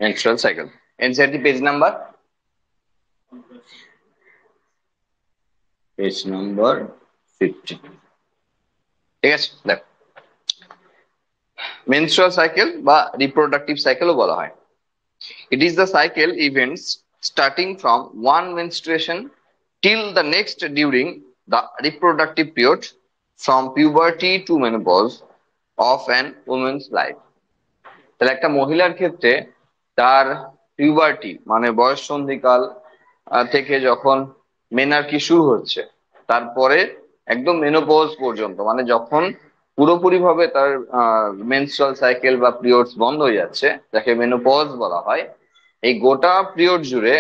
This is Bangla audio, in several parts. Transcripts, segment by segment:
menstrual cycle. NCERT page number? Page number 50. ঠিক আছে, দেখ menstrual cycle বা reproductive cycle ও বলা হয়। It is the cycle events starting from one menstruation till the next during the reproductive period from puberty to menopause of an woman's life. তাহলে একটা মহিলার ক্ষেত্রে তার পিউবার্টি মানে বয়ঃসন্ধিকাল থেকে যখন মেনার্কি শুরু হচ্ছে, তারপরে একদম মেনোপজ পর্যন্ত, মানে যখন পুরোপুরি ভাবে তার মেনস্ট্রুয়াল সাইকেল বা পিরিয়ডস বন্ধ হয়ে যাচ্ছে, যাকে মেনোপজ বলা হয়, এই গোটা পিরিয়ড জুড়ে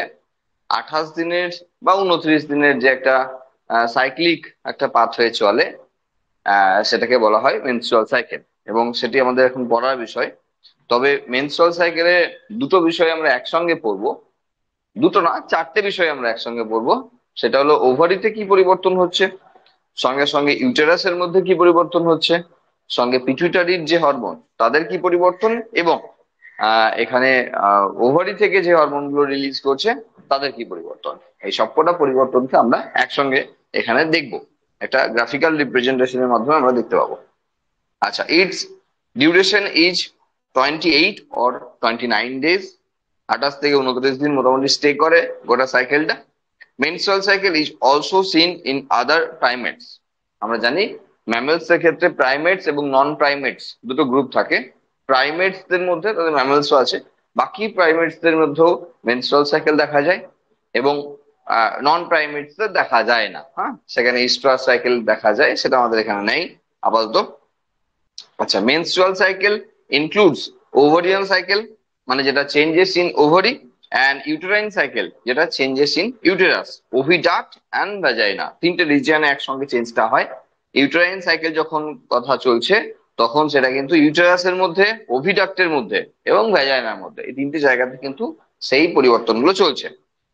28 দিনের বা 29 দিনের যে একটা সাইক্লিক একটা পাথ হয়ে চলে, সেটাকে বলা হয় মেনস্ট্রুয়াল সাইকেল। এবং সেটি আমাদের এখন পড়ার বিষয়। তবে মেনস্ট্রুয়াল সাইকেলে দুটো বিষয় আমরা একসঙ্গে পড়বো, দুটো না, চারটে বিষয় আমরা একসঙ্গে পড়বো। সেটা হলো ওভারিতে কি পরিবর্তন হচ্ছে, সঙ্গে সঙ্গে ইউটেরাসের মধ্যে কি পরিবর্তন হচ্ছে, সঙ্গে পিটুইটারির যে হরমোন তাদের কি পরিবর্তন, এবং এখানে ওভারি থেকে যে হরমোন গুলো রিলিজ করছে তাদের কি পরিবর্তন। এই সবকটা পরিবর্তনকে আমরা একসঙ্গে এখানে দেখবো, একটা গ্রাফিক্যাল রিপ্রেজেন্টেশনের মাধ্যমে আমরা দেখতে পাবো। আচ্ছা, it's duration is 28 or 29 days। 28 থেকে 29 দিন মোটামুটি স্টে করে গোটা সাইকেলটা। Menstrual cycle is also seen in other primates. আমরা জানি ম্যামেলস এর ক্ষেত্রে প্রাইমেটস এবং নন প্রাইমেটস দুটো গ্রুপ থাকে। প্রাইমেটস দের মধ্যে তাদের ম্যামেলসও আছে, বাকি প্রাইমেটস দের মধ্যেও মেনস্ট্রুয়াল সাইকেল দেখা যায়, এবং নন প্রাইমেটস দের দেখা যায় না। হ্যাঁ, সেখানে ইস্ট্রাস সাইকেল দেখা যায়, সেটা আমাদের এখানে নেই আপাতত। আচ্ছা, menstrual cycle includes ovarian cycle, মানে যেটা changes in ovary, and uterine cycle, যেটা changes in uterus, oviduct and vagina. তিনটে রিজিয়নে একসঙ্গে চেঞ্জটা হয়। ইউটেরাইন সাইকেল যখন কথা চলছে তখন সেটা কিন্তু ইউটেরাসের মধ্যে, ওভিডাক্টের মধ্যে এবং ভ্যাজাইনার মধ্যে, এই তিনটে জায়গাতে কিন্তু সেই পরিবর্তনগুলো চলছে।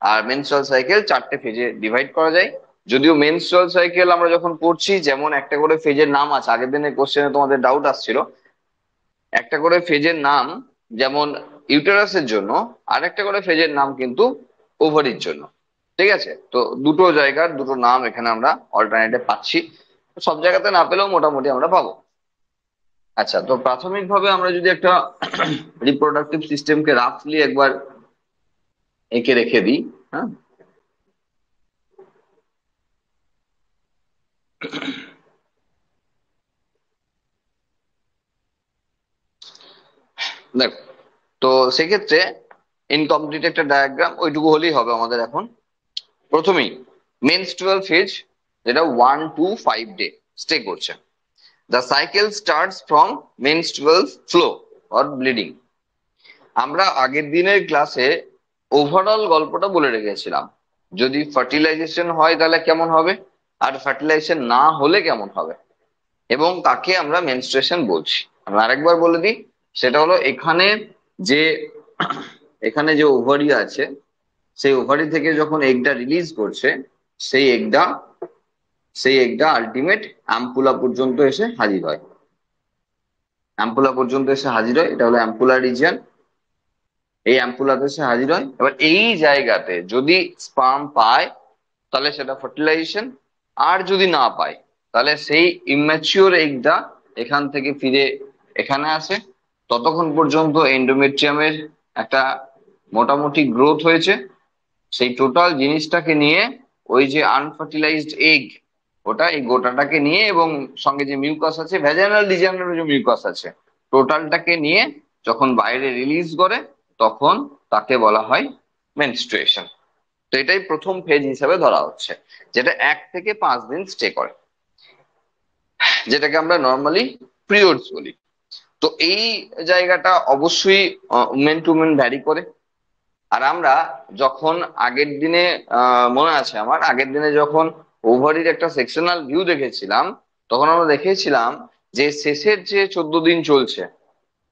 আর মেনস্ট্রুয়াল সাইকেল চারটে ফেজে ডিভাইড করা যায়। যদিও মেনস্ট্রুয়াল সাইকেল আমরা যখন পড়ছি, যেমন একটা করে ফেজের নাম আছে, আগের দিনের কোশ্চেনে তোমাদের ডাউট আসছিল, একটা করে ফেজের নাম যেমন ইউটেরাসের জন্য, আর একটা করে ফেজের নাম কিন্তু ওভারির জন্য। ঠিক আছে, তো দুটো জায়গার দুটো নাম এখানে আমরা অল্টারনেটে পাচ্ছি, সব জায়গাতে না পেলেও মোটামুটি আমরা পাবো। আচ্ছা, তো প্রাথমিকভাবে আমরা যদি একটা রিপ্রোডাক্টিভ সিস্টেমকে রাফলি একবার এঁকে রেখে দিই। হ্যাঁ, দেখো, তো সেক্ষেত্রে ইনকমপ্লিট একটা ডায়াগ্রাম ওইটুকু হলেই হবে আমাদের এখন। প্রথমেই মেনস্ট্রুয়াল ফেজ, যেটা 1 to 5 ডে স্টে করছে। The cycle starts from menstrual flow or bleeding. আমরা আগের দিনের ক্লাসে ওভারঅল গল্পটা বলে রেখেছিলাম, যদি ফার্টিলাইজেশন হয় তাহলে কেমন হবে, আর ফার্টিলাইজেশন না হলে কেমন হবে, এবং তাকে আমরা মেনস্ট্রুয়েশন বলছি। আমি আরেকবার বলে দিই, সেটা হলো যে এখানে যে ওভারি আছে, সেই ওভারি থেকে যখন এগটা রিলিজ করছে, সেই এগটা আলটিমেট অ্যাম্পুলা পর্যন্ত এসে হাজির হয়। অ্যাম্পুলা পর্যন্ত এসে হাজির হয়, এটা হলো অ্যাম্পুলার রিজিয়ন। এই অ্যাম্পুলাতে এসে হাজির হয়। এবার এই জায়গাতে যদি স্পার্ম পায় তাহলে সেটা ফার্টিলাইজেশন, আর যদি না পায় তাহলে সেই ইম্যাচিওর এগটা এখান থেকে ফিরে এখানে আসে। ততক্ষণ পর্যন্ত এন্ডোমেট্রিয়ামের একটা মোটামুটি গ্রোথ হয়েছে, সেই টোটাল জিনিসটাকে নিয়ে ওই যে আনফার্টিলাইজড এগ, ওটা এই গোটাটাকে নিয়ে, এবং সঙ্গে যে মিউকাস আছে, ভ্যাজাইনাল রিজিয়নের যে মিউকাস আছে, টোটালটাকে নিয়ে যখন বাইরে রিলিজ করে তখন তাকে বলা হয় মেনস্ট্রুয়েশন। তো এটাই প্রথম ফেজ হিসেবে ধরা হচ্ছে, যেটা 1 থেকে 5 দিন স্টে করে, যেটাকে আমরা নর্মালি পিরিয়ডস বলি। তো এই জায়গাটা অবশ্যই উমেন টু উমেন ভ্যারি করে। আর আমরা যখন আগের দিনে মনে আছে আমার, আগের দিনে যখন ওভারির একটা সেকশনাল ভিউ দেখেছিলাম, তখন আমরা দেখেছিলাম যে শেষের যে 14 দিন চলছে,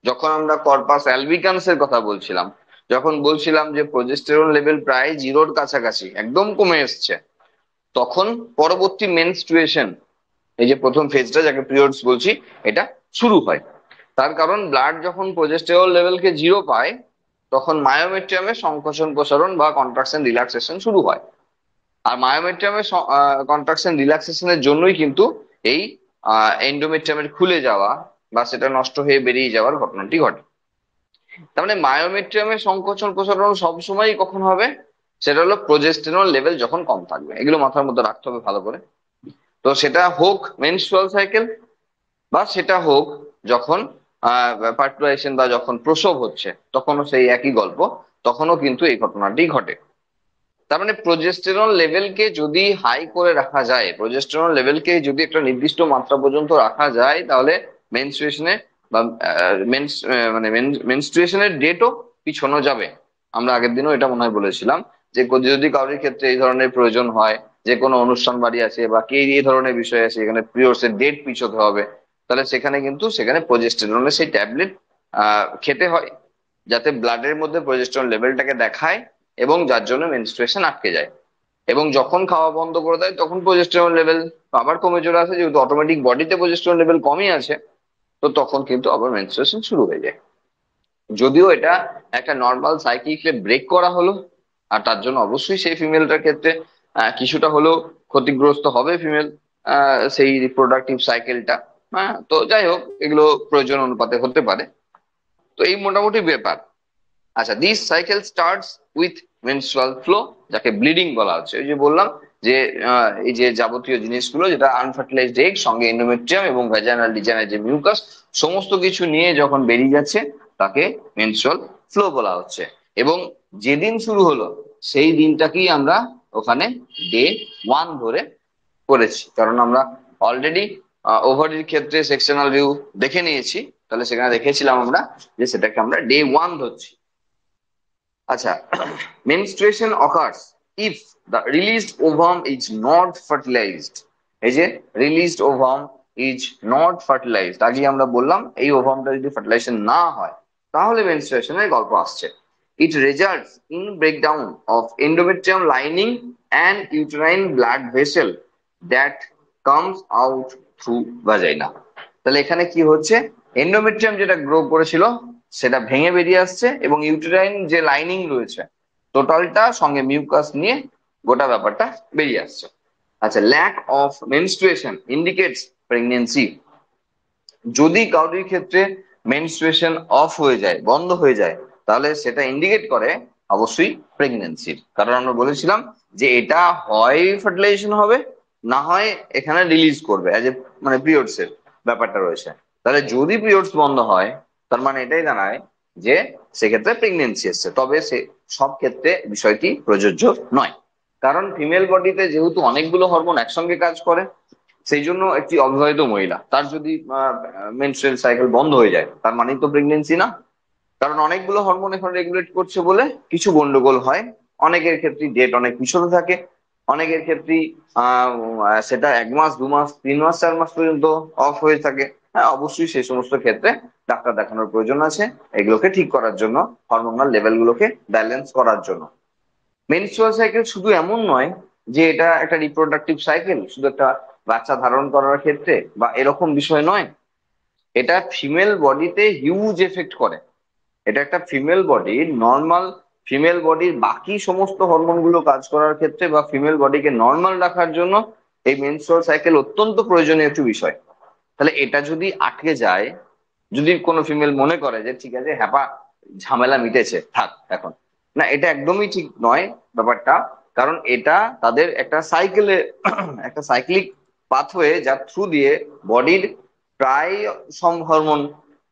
যখন আমরা কর্পাস অ্যালবিকান্স এর কথা বলছিলাম, যখন বলছিলাম যে প্রজেস্টেরন লেভেল প্রায় জিরোর কাছাকাছি একদম কমে এসছে, তখন পরবর্তী মেনস্ট্রুয়েশন, এই যে প্রথম ফেজটা যাকে পিরিয়ডস বলছি, এটা শুরু হয়। তার কারণ ব্লাড যখন প্রজেস্টেরন লেভেলকে জিরো পায়, তখন মায়োমেট্রিয়ামে সংকোচন প্রসারণ বা কন্ট্রাকশন রিল্যাক্সেশন শুরু হয়। আর মায়োমেট্রিয়ামের কন্ট্রাকশন রিল্যাক্সেশনের জন্যই কিন্তু এই এন্ডোমেট্রিয়ামের খুলে যাওয়া বা সেটা নষ্ট হয়ে বেরিয়ে যাওয়ার ঘটনাটি ঘটে। তার মানে মায়োমেট্রিয়ামের সংকোচন প্রসারণ সবসময় কখন হবে? সেটা হলো প্রজেস্টেরন লেভেল যখন কম থাকবে। এগুলো মাথার মধ্যে রাখতে হবে ভালো করে। তো সেটা হোক মেনস্ট্রুয়াল সাইকেল, বা সেটা হোক যখন পার্টুরেশন বা যখন প্রসব হচ্ছে, তখনও সেই একই গল্প, তখনও কিন্তু এই ঘটনাটি ঘটে। তার মানে প্রজেস্টেরন লেভেলকে যদি হাই করে রাখা যায়, প্রজেস্টেরন লেভেলকে যদি একটা নির্দিষ্ট মাত্রা পর্যন্ত রাখা যায়, তাহলে মেনস্ট্রুয়েশনে বা মেন্স মানে মেনস্ট্রুয়েশনের ডেটও পিছানো যাবে। আমরা আগের দিনও এটা মনে হয় বলেছিলাম যে যদি কারোর ক্ষেত্রে এই ধরনের প্রয়োজন হয়, যে কোনো অনুষ্ঠান বাড়ি আছে বা কে এই ধরনের বিষয় আছে, এখানে পিরিয়ডস এর ডেট পিছোতে হবে, তাহলে সেখানে কিন্তু সেখানে প্রজেস্টেরনের সেই ট্যাবলেট খেতে হয়, যাতে ব্লাডের মধ্যে প্রজেস্টেরন লেভেলটাকে দেখায় এবং যার জন্য মেনস্ট্রুয়েশন আটকে যায়। এবং যখন খাওয়া বন্ধ করে দেয় তখন প্রজেস্টেরন লেভেল আবার কমে চলে আসে, যেহেতু অটোমেটিক বডিতে প্রজেস্টেরন লেভেল কমই আছে, তো তখন কিন্তু আবার মেনস্ট্রুয়েশন শুরু হয়ে যায়। যদিও এটা একটা নর্মাল সাইকেলকে ব্রেক করা হলো, আর তার জন্য অবশ্যই সেই ফিমেলটার ক্ষেত্রে কিছুটা হলেও ক্ষতিগ্রস্ত হবে ফিমেল, সেই রিপ্রোডাক্টিভ সাইকেলটা। হ্যাঁ, তো যাই হোক, এগুলো প্রয়োজন অনুপাতে হতে পারে। তো এই মোটামুটি ব্যাপার। আচ্ছা, this cycle starts with menstrual flow, যাকে ব্লিডিং বলা হচ্ছে। ওই যে বললাম যে এই যে যাবতীয় জিনিসগুলো, যেটা আনফার্টিলাইজড এগ সঙ্গে এন্ডোমেট্রিয়াম এবং ভ্যাজাইনাল ডিজাইনের যে মিউকাস, সমস্ত কিছু নিয়ে যখন বেরিয়ে যাচ্ছে, তাকে মেনস্ট্রুয়াল ফ্লো বলা হচ্ছে। এবং যেদিন শুরু হলো সেই দিনটাকেই আমরা ওখানে ডে 1 ধরে করেছি, কারণ আমরা অলরেডি ওভারির ক্ষেত্রে সেকশনাল ভিউ দেখে নিয়েছি। তাহলে সেখানে দেখেছিলাম আমরা যে সেটাকে আমরা ডে 1 ধরছি। আচ্ছা, menstruation occurs if the released ovum is not fertilized। এই যে released ovum is not fertilised, আগে আমরা বললাম এই ওভামটা যদি ফার্টিলাইজেশন না হয় তাহলে মেনস্ট্রুয়েশনের গল্প আসছে। It results in breakdown of endometrium lining and uterine blood vessel that comes out through vagina. তাহলে এখানে কি হচ্ছে? এন্ডোমেট্রিয়াম যেটা গ্রো করেছিল সেটা ভেঙে বেরিয়ে আসছে, এবং ইউটেরাইন যে লাইনিং রয়েছে টোটালটা সঙ্গে মিউকাস নিয়ে গোটা ব্যাপারটা বেরিয়ে আসছে। আচ্ছা, lack of menstruation indicates pregnancy. যদি কারোর ক্ষেত্রে মেনস্ট্রুয়েশন অফ হয়ে যায়, বন্ধ হয়ে যায়, তাহলে সেটা ইন্ডিকেট করে অবশ্যই প্রেগনেন্সির। কারণ আমরা বলেছিলাম যে এটা হয় ফার্টিলাইজেশন হবে, না হয় এখানে রিলিজ করবে অ্যাজ এ মানে পিরিয়ডস এর ব্যাপারটা রয়েছে। তাহলে যদি পিরিয়ডস বন্ধ হয়, তার মানে এটাই দাঁড়ায় যে সেক্ষেত্রে প্রেগনেন্সি এসছে। তবে সে সব ক্ষেত্রে বিষয়টি প্রযোজ্য নয়, কারণ ফিমেল বডিতে যেহেতু অনেকগুলো হরমোন একসঙ্গে কাজ করে, সেই জন্য একটি অবিবাহিত মহিলা তার যদি মেনস্ট্রুয়াল সাইকেল বন্ধ হয়ে যায়, তার মানেই তো প্রেগনেন্সি না। কারণ অনেকগুলো হরমোন এখন রেগুলেট করছে বলে কিছু গন্ডগোল হয়। অনেকের ক্ষেত্রে ডেট অনেক পিছনে থাকে, অনেকের ক্ষেত্রেই সেটা 1 মাস 2 মাস 3 মাস 4 মাস পর্যন্ত অফ হয়ে থাকে। হ্যাঁ, অবশ্যই সেই সমস্ত ক্ষেত্রে ডাক্তার দেখানোর প্রয়োজন আছে, এগুলোকে ঠিক করার জন্য, হরমোনাল লেভেলগুলোকে ব্যালেন্স করার জন্য। মেনস্ট্রুয়াল সাইকেল শুধু এমন নয় যে এটা একটা রিপ্রোডাক্টিভ সাইকেল, শুধু একটা বাচ্চা ধারণ করার ক্ষেত্রে বা এরকম বিষয় নয়। এটা ফিমেল বডিতে হিউজ এফেক্ট করে। এটা একটা ফিমেল বডির নর্মাল, ফিমেল বডির বাকি সমস্ত হরমোন গুলো কাজ করার ক্ষেত্রে বা ফিমেল বডিকে নর্মাল রাখার জন্য এই মেনস্ট্রুয়াল সাইকেল অত্যন্ত প্রয়োজনীয় একটি বিষয়। তাহলে এটা যদি আটকে যায়, যদি কোনো ফিমেল মনে করে যে ঠিক আছে হ্যাপা ঝামেলা মিটেছে থাক এখন, না, এটা একদমই ঠিক নয় ব্যাপারটা। কারণ এটা তাদের একটা সাইকেলে একটা সাইক্লিক পাথওয়ে, যার থ্রু দিয়ে বডির প্রায় সব হরমোন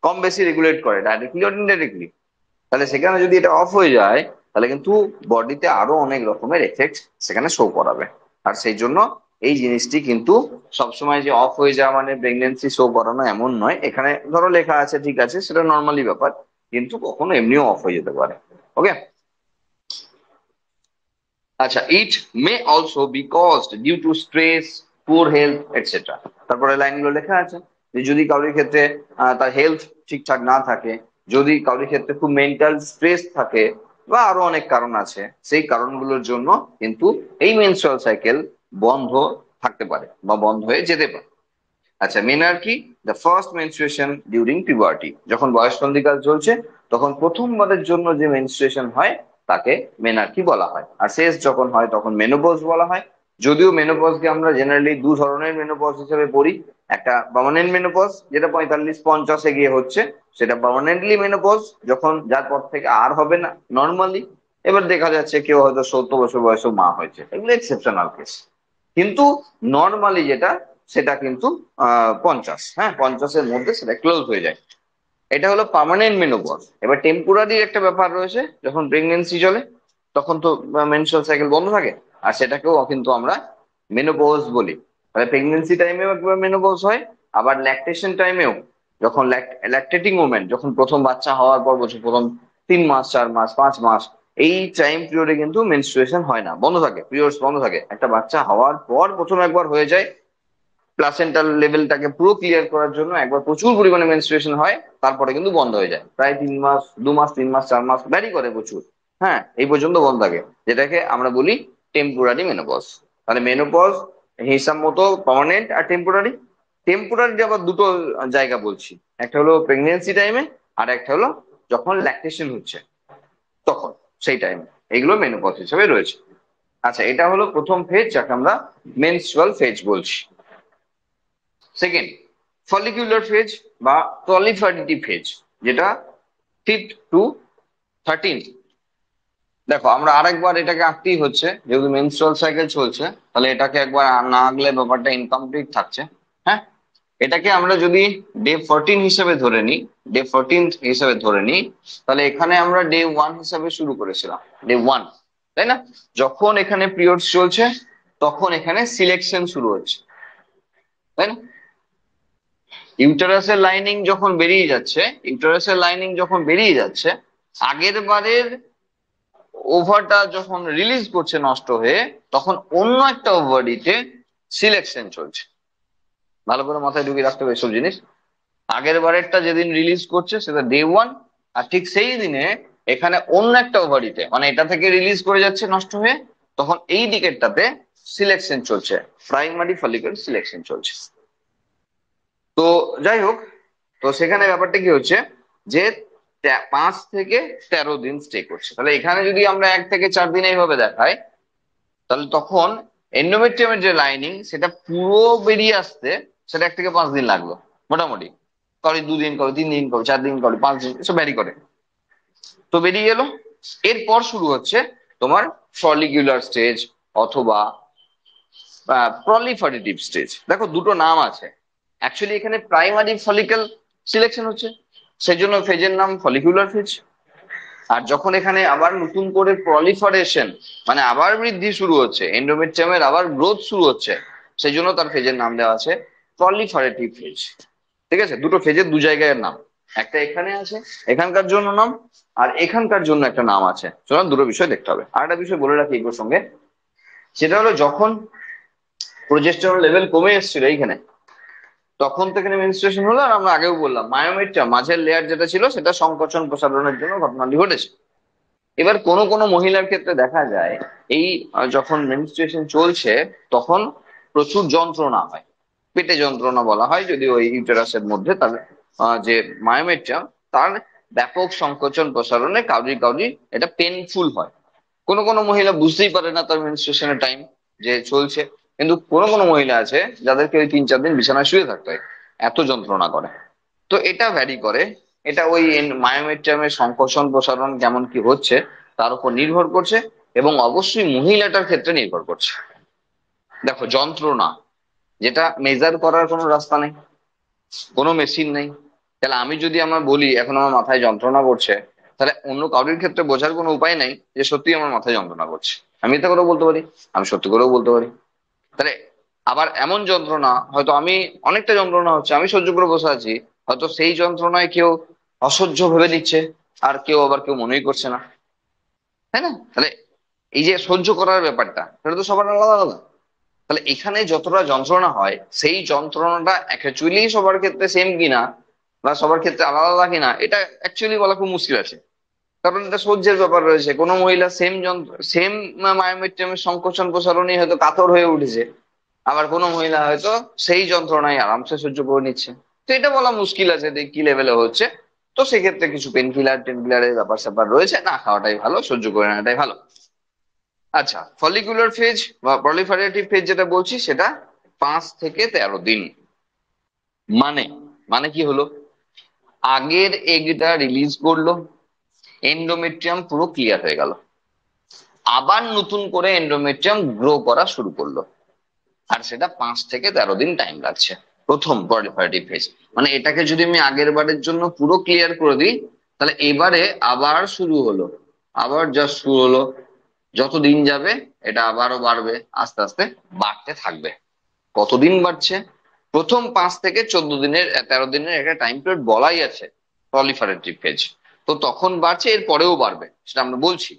কম বেশি রেগুলেট করে, ডাইরেক্টলি অর ইনডাইরেক্টলি। তাহলে সেখানে যদি এটা অফ হয়ে যায়, তাহলে কিন্তু বডিতে আরো অনেক রকমের এফেক্ট সেখানে শো করাবে। আর সেই জন্য এই জিনিসটি কিন্তু সবসময় যে অফ হয়ে যাওয়া মানে প্রেগনেন্সি শো করানো এমন নয়। এখানে ধরো লেখা আছে ঠিক আছে, সেটা নর্মালি ব্যাপার, কিন্তু কখনো এমনিও অফ হয়ে যেতে পারে। ওকে। আচ্ছা, it may also be caused due to stress, poor health etcetera. তারপরে লাইনগুলো লেখা আছে যে যদি কারোর ক্ষেত্রে তার হেলথ ঠিকঠাক না থাকে, যদি কারোর ক্ষেত্রে খুব মেন্টাল স্ট্রেস থাকে, বা আরো অনেক কারণ আছে, সেই কারণগুলোর জন্য কিন্তু এই মেনস্ট্রুয়াল সাইকেল বন্ধ থাকতে পারে বা বন্ধ হয়ে যেতে পারে। আচ্ছা, মেনার্কি, the first menstruation during puberty, যখন বয়ঃসন্ধিকাল চলছে তখন প্রথমবারের জন্য যে মেনস্ট্রুয়েশন হয় তাকে মেনার্কি বলা হয়, আর শেষ যখন হয় তখন মেনোপজ বলা হয়। যদিও মেনোপজকে আমরা জেনারেলি দু ধরনের মেনোপজ হিসেবে পড়ি, একটা পার্মানেন্ট মেনোপজ যেটা 45-50 গিয়ে হচ্ছে, সেটা পার্মানেন্টলি মেনোপজ, যখন যার পর থেকে আর হবে না নর্মালি। এবার দেখা যাচ্ছে কেউ হয়তো 70 বছর বয়সে মা হয়েছে, এগুলো এক্সেপশনাল কেস। কিন্তু নর্মালি যেটা, সেটা কিন্তু 50, হ্যাঁ 50-এর মধ্যে সেটা ক্লোজ হয়ে যায়। এটা হলো পার্মানেন্ট মেনোপজ। এবার টেম্পোরারি একটা ব্যাপার রয়েছে, যখন প্রেগনেন্সি চলে তখন তো মেনস্ট্রুয়াল সাইকেল বন্ধ থাকে, আর সেটাকেও কিন্তু আমরা মেনোপজ বলি। তাহলে প্রেগনেন্সি টাইমেও একবার মেনোপজ হয়, আবার ল্যাকটেশন টাইমেও, যখন ল্যাকটেটিং মোমেন্ট, যখন প্রথম বাচ্চা হওয়ার পর বছর প্রথম 3 মাস, 4 মাস, 5 মাস, এই টাইম পিরিয়ডে কিন্তু মেনস্ট্রুয়েশন হয় না, বন্ধ থাকে, পিরিয়ডস বন্ধ থাকে। একটা বাচ্চা হওয়ার পর প্রথম একবার হয়ে যায়, প্লাসেন্টাল লেভেলটাকে পুরো ক্লিয়ার করার জন্য একবার প্রচুর পরিমাণে মেনস্ট্রুয়েশন হয়, তারপরে কিন্তু বন্ধ হয়ে যায় প্রায় 3 মাস, 2 মাস, 3 মাস, 4 মাস, ভ্যারি করে প্রচুর। হ্যাঁ, এই পর্যন্ত বন্ধ থাকে, যেটাকে আমরা বলি টেম্পোরারি মেনোপজ। তাহলে মেনোপজ হিসাব মতো পার্মানেন্ট আর টেম্পোরারি। টেম্পোরারি আবার দুটো জায়গা বলছি, একটা হলো প্রেগনেন্সি টাইমে, আর একটা হলো যখন ল্যাকটেশন হচ্ছে তখন, সেই টাইমে। এগুলো মেনোপজ হিসেবে রয়েছে। আচ্ছা, এটা হলো প্রথম ফেজ, যাকে আমরা মেনস্ট্রুয়াল ফেজ বলছি। সেকেন্ড, ফলিকুলার ফেজ বা প্রলিফারেটিভ ফেজ, যেটা 5th to 13th। দেখো, আমরা আরেকবার এটাকে আঁকতেই হচ্ছে, যেহেতু মেনস্ট্রুয়াল সাইকেল চলছে, তাহলে এটাকে একবার না আঁকলে ব্যাপারটা ইনকমপ্লিট থাকছে। হ্যাঁ, এটাকে আমরা যদি ডে 14 হিসেবে ধরে নিই, ডে 14 হিসেবে ধরে নিই, তাহলে এখানে আমরা ডে 1 হিসাবে শুরু করেছিলাম, ডে 1, তাই না? যখন এখানে পিরিয়ডস চলছে তখন এখানে সিলেকশন শুরু হচ্ছে, তাই না? ইউটেরাসের লাইনিং যখন বেরিয়ে যাচ্ছে, ইউটেরাসের লাইনিং যখন বেরিয়ে যাচ্ছে, আগের বারের ওভারটা যখন রিলিজ করছে নষ্ট হয়ে, তখন অন্য একটা ওভারিতে সিলেকশন চলছে। ভালো করে মাথায় ঢুকিয়ে রাখতে হবে এসব জিনিস। আগের বারেরটা যেদিন রিলিজ করছে সেটা ডে 1, আর ঠিক সেই দিনে এখানে অন্য একটা ওভারিতে, মানে এটা থেকে রিলিজ করে যাচ্ছে নষ্ট হয়ে, তখন এই দিকেরটাতে সিলেকশন চলছে, প্রাইমারি ফলিকল সিলেকশন চলছে। তো যাই হোক, তো সেখানে ব্যাপারটা কি হচ্ছে, যে 5 থেকে 13 দিন স্টে করছে। তাহলে এখানে যদি আমরা 1 থেকে 4 দিন এইভাবে দেখাই, তাহলে তখন এন্ডোমেট্রিয়ামের যে লাইনিং সেটা পুরো বেরিয়ে আসতে সেটা 1 থেকে 5 দিন লাগলো মোটামুটি। কারো 2 দিন, কারো 3 দিন, কারো 4 দিন, কারো 5 দিন, এসব ভ্যারি করে। তো বেরিয়ে এলো। এরপর শুরু হচ্ছে তোমার ফলিকুলার স্টেজ অথবা প্রলিফারেটিভ স্টেজ। দেখো, দুটো নাম আছে। অ্যাকচুয়ালি এখানে প্রাইমারি ফলিকল সিলেকশন হচ্ছে, সেই জন্য ফেজের নাম ফলিকুলার ফেজ। আর যখন এখানে আবার নতুন করে প্রলিফারেশন, মানে আবার বৃদ্ধি শুরু হচ্ছে, এন্ডোমেট্রিয়ামের আবার গ্রোথ শুরু হচ্ছে, সেই জন্য তার ফেজের নাম দেওয়া আছে প্রলিফারেটিভ ফেজ। ঠিক আছে, দুটো ফেজের দু জায়গায় নাম, একটা এখানে আছে এখানকার জন্য নাম, আর এখানকার জন্য একটা নাম আছে। সুতরাং দুটো বিষয় দেখতে হবে। আর একটা বিষয় বলে রাখি এই প্রসঙ্গে, সেটা হলো যখন প্রোজেস্টেরন লেভেল কমে এসেছিল এইখানে, তখন তো এখানে মেনস্ট্রুয়েশন হলো, আর আমরা আগেও বললাম মায়োমেট্রিয়াম মাঝের লেয়ার যেটা ছিল সেটা সংকোচন প্রসারণের জন্য ঘটনাটি ঘটেছে। এবার কোনো কোনো মহিলার ক্ষেত্রে দেখা যায় এই যখন মেনস্ট্রুয়েশন চলছে তখন প্রচুর যন্ত্রণা হয়, পেটে যন্ত্রণা বলা হয়, যদি ওই ইউটেরাসের মধ্যে তার যে মায়োমেট্রিয়াম, তার ব্যাপক সংকোচন প্রসারণে কাউরি কাউরি এটা পেনফুল হয়। কোনো কোনো মহিলা বুঝতেই পারে না তার মেনস্ট্রুয়েশনের টাইম যে চলছে, কিন্তু কোনো কোনো মহিলা আছে যাদেরকে ওই 3-4 দিন বিছানায় শুয়ে থাকতে হয়, এত যন্ত্রণা করে। তো এটা ভ্যারি করে, এটা ওই মায়োমেট্রিয়ামের সংকোচন প্রসারণ কেমন কি হচ্ছে তার উপর নির্ভর করছে, এবং অবশ্যই মহিলাটার ক্ষেত্রে নির্ভর করছে। দেখো, যন্ত্রণা যেটা মেজার করার কোনো রাস্তা নেই, কোনো মেশিন নেই। তাহলে আমি যদি আমার বলি এখন আমার মাথায় যন্ত্রণা করছে, তাহলে অন্য কারোর ক্ষেত্রে বোঝার কোনো উপায় নেই যে সত্যি আমার মাথায় যন্ত্রণা করছে। আমি এটা করেও বলতে পারি, আমি সত্যি করেও বলতে পারি। তাহলে আবার এমন যন্ত্রণা, হয়তো আমি অনেকটা যন্ত্রণা হচ্ছে আমি সহ্য করে বসে আছি, হয়তো সেই যন্ত্রণায় কেউ অসহ্য ভেবে নিচ্ছে, আর কেউ মনেই করছে না, তাই না? তাহলে এই যে সহ্য করার ব্যাপারটা, সেটা তো সবার আলাদা আলাদা। তাহলে এখানে যতটা যন্ত্রণা হয়, সেই যন্ত্রণাটা অ্যাকচুয়ালি সবার ক্ষেত্রে সেম কিনা বা সবার ক্ষেত্রে আলাদা আলাদা কিনা, এটা অ্যাকচুয়ালি বলা খুব মুশকিল আছে। কারণ এটা সহ্যের ব্যাপার রয়েছে। কোনো মহিলা সেম মায়োমেট্রিয়ামের সংকোচন প্রসারণই হয়তো কাতর হয়ে উঠেছে, আবার কোনো মহিলা হয়তো সেই যন্ত্রণায় আরামসে সহ্য করে নিচ্ছে। তো এটা বলা মুশকিল আছে যে কি লেভেলে হচ্ছে। তো সেক্ষেত্রে কিছু টেনকিলারের ব্যাপার স্যাপার রয়েছে, না খাওয়াটাই ভালো, সহ্য করে নেওয়াটাই ভালো। আচ্ছা, ফলিকুলার ফেজ বা প্রলিফারেটিভ ফেজ যেটা বলছি সেটা 5 থেকে 13 দিন। মানে মানে কি হলো, আগের এগটা রিলিজ করলো, এন্ডোমেট্রিয়াম পুরো ক্লিয়ার হয়ে গেল, আবার নতুন করে এন্ডোমেট্রিয়াম গ্রো করা শুরু করলো, আর সেটা 5 থেকে 13 দিন টাইম লাগছে প্রথম প্রলিফারেটিভ ফেজ। মানে এটাকে যদি আমি আগের বারের জন্য পুরো ক্লিয়ার করে দিই, তাহলে এবারে আবার শুরু হলো, আবার জাস্ট শুরু হলো। যত দিন যাবে এটা আবারও বাড়বে, আস্তে আস্তে বাড়তে থাকবে। কতদিন বাড়ছে? প্রথম 5 থেকে 14 দিনের 13 দিনের একটা টাইম পিরিয়ড বলাই আছে প্রলিফারেটিভ ফেজ। তো তখন বাড়ছে, এর পরেও বাড়বে, সেটা আমরা বলছি।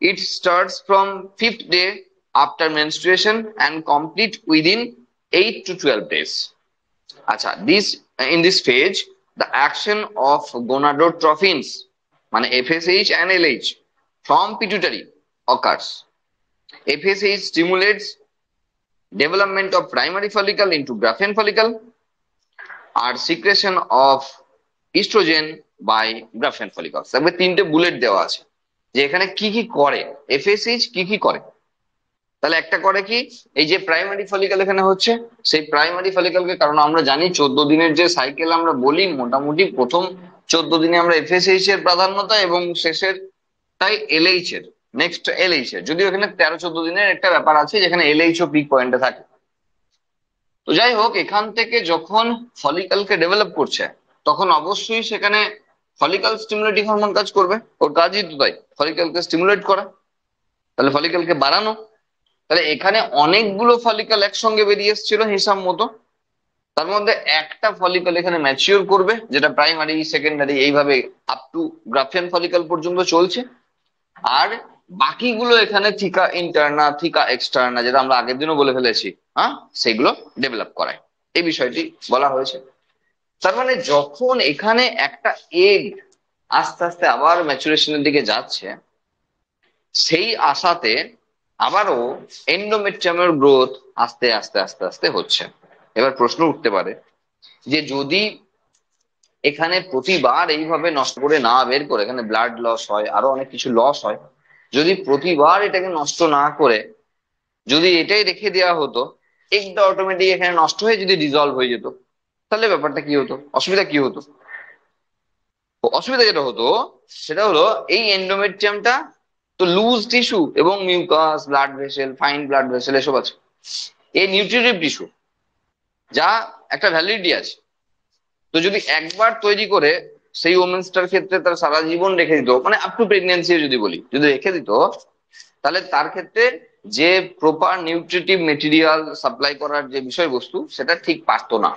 It starts from fifth day after menstruation and complete within 8 to 12 days. আচ্ছা, in this phase the action of gonadotrophins মানে FSH and LH from pituitary occurs. FSH stimulates development of primary follicle into Graafian follicle R secretion of estrogen by Graafian follicles। তবে 3টে বুলেট দেওয়া আছে যে এখানে কি কি করে, এফএসএইচ কি কি করে। তাহলে একটা করে কি, এই যে প্রাইমারি ফলিকল এখানে হচ্ছে, সেই প্রাইমারি ফলিকলকে, কারণ আমরা জানি 14 দিনের যে সাইকেল আমরা বলি, মোটামুটি প্রথম 14 দিনে আমরা এফএসএইচ এর প্রাধান্যতা এবং শেষের তাই এলএইচ এর, নেক্সট এলএইচ এর, যদিও এখানে 13-14 দিনের একটা ব্যাপার আছে যেখানে এলএইচ ও পিক পয়েন্টে থাকে। তো যাই হোক, এখান থেকে যখন ফলিকলকে ডেভেলপ করছে তখন অবশ্যই সেখানে ফলিকল স্টিমুলেটিং হরমোন কাজ করবে, ওর কাজই তো তাই, ফলিকলকে স্টিমুলেট করা, তাহলে ফলিকলকে বাড়ানো। তাহলে এখানে অনেকগুলো ফলিকল একসঙ্গে বেরিয়ে এসেছিল হিসাব মতো, তার মধ্যে একটা ফলিকল এখানে ম্যাচিওর করবে, যেটা প্রাইমারি সেকেন্ডারি এইভাবে আপ টু গ্রাফিয়ান ফলিকল পর্যন্ত চলছে। আর বাকিগুলো এখানে থিকা ইন্টারনা থিকা এক্সটার্না, যেটা আমরা আগের দিনও বলে ফেলেছি, হ্যাঁ, সেগুলো ডেভেলপ করায়, এই বিষয়টি বলা হয়েছে। তার মানে যখন এখানে একটা এগ আস্তে আস্তে আবার ম্যাচুরেশনের দিকে যাচ্ছে, সেই আশাতে আবারও এন্ডোমেট্রিয়ামের গ্রোথ আস্তে আস্তে আস্তে আস্তে হচ্ছে। এবার প্রশ্ন উঠতে পারে যে যদি এখানে প্রতিবার এইভাবে নষ্ট করে না বের করে, এখানে ব্লাড লস হয়, আরো অনেক কিছু লস হয়, যদি প্রতিবার এটাকে নষ্ট না করে যদি এটাই রেখে দেওয়া হতো, এগটা অটোমেটিক এখানে নষ্ট হয়ে যদি ডিজলভ হয়ে যেত, তাহলে ব্যাপারটা কি হতো, অসুবিধা কি হতো? অসুবিধা যেটা হতো সেটা হলো এই এন্ডোমেট্রিয়ামটা তো লুজ টিস্যু এবং mucus, blood vessel, fine blood vessel এসব আছে, এই নিউট্রিটিভ টিস্যু যা একটা ভ্যালিডিটি আছে। তো যদি একবার তৈরি করে সেই ওমেন্সটার ক্ষেত্রে তার সারা জীবন রেখে দিত, মানে আপ টু প্রেগনেন্সি যদি বলি, যদি রেখে দিত, তাহলে তার ক্ষেত্রে যে প্রপার নিউট্রিটিভ মেটেরিয়াল সাপ্লাই করার যে বিষয়বস্তু সেটা ঠিক পারতো না।